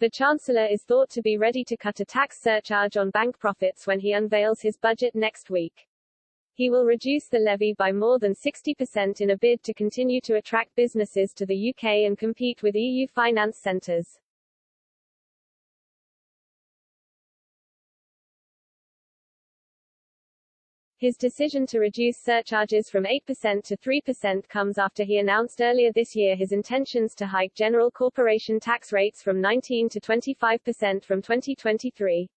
The Chancellor is thought to be ready to cut a tax surcharge on bank profits when he unveils his budget next week. He will reduce the levy by more than 60% in a bid to continue to attract businesses to the UK and compete with EU finance centres. His decision to reduce surcharges from 8% to 3% comes after he announced earlier this year his intentions to hike general corporation tax rates from 19 to 25% from 2023.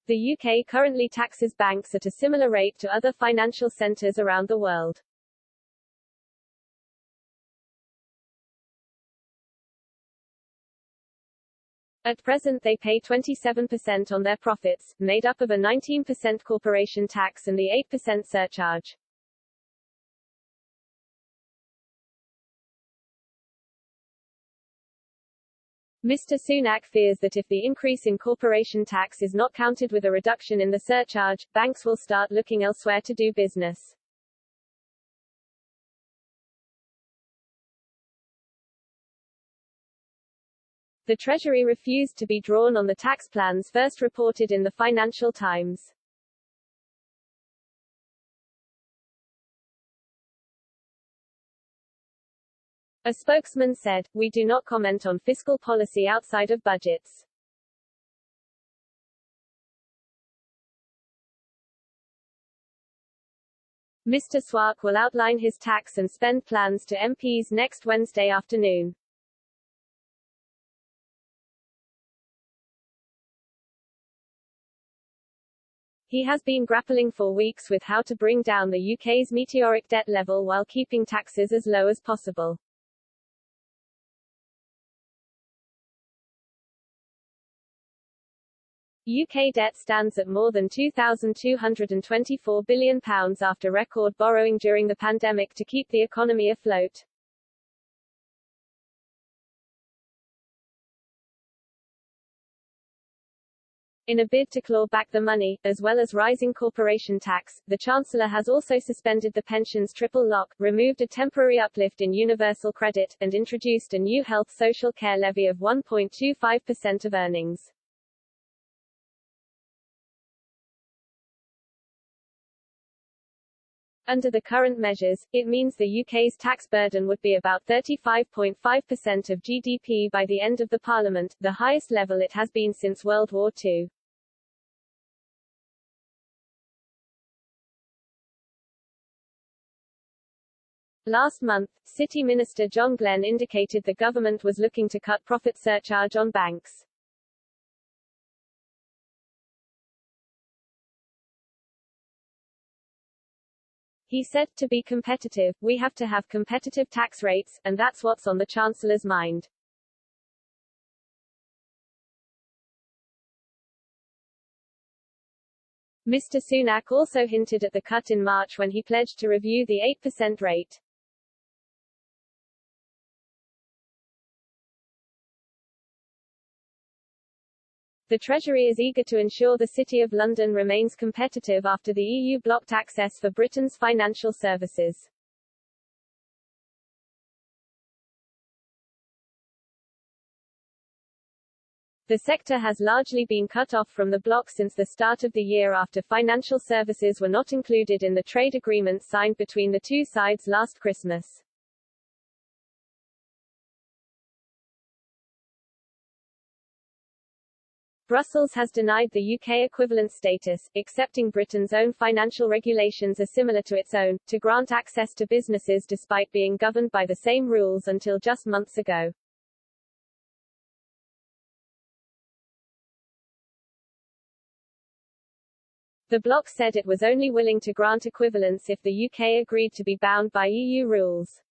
The UK currently taxes banks at a similar rate to other financial centres around the world. At present they pay 27% on their profits, made up of a 19% corporation tax and the 8% surcharge. Mr. Sunak fears that if the increase in corporation tax is not counted with a reduction in the surcharge, banks will start looking elsewhere to do business. The Treasury refused to be drawn on the tax plans first reported in the Financial Times. A spokesman said, "We do not comment on fiscal policy outside of budgets." Mr. Sunak will outline his tax and spend plans to MPs next Wednesday afternoon. He has been grappling for weeks with how to bring down the UK's meteoric debt level while keeping taxes as low as possible. UK debt stands at more than £2,224 billion after record borrowing during the pandemic to keep the economy afloat. In a bid to claw back the money, as well as rising corporation tax, the Chancellor has also suspended the pensions triple lock, removed a temporary uplift in universal credit, and introduced a new health social care levy of 1.25% of earnings. Under the current measures, it means the UK's tax burden would be about 35.5% of GDP by the end of the Parliament, the highest level it has been since World War II. Last month, City Minister John Glenn indicated the government was looking to cut profit surcharge on banks. He said, "To be competitive, we have to have competitive tax rates, and that's what's on the Chancellor's mind." Mr. Sunak also hinted at the cut in March when he pledged to review the 8% rate. The Treasury is eager to ensure the City of London remains competitive after the EU blocked access for Britain's financial services. The sector has largely been cut off from the bloc since the start of the year after financial services were not included in the trade agreement signed between the two sides last Christmas. Brussels has denied the UK equivalent status, accepting Britain's own financial regulations are similar to its own, to grant access to businesses despite being governed by the same rules until just months ago. The bloc said it was only willing to grant equivalence if the UK agreed to be bound by EU rules.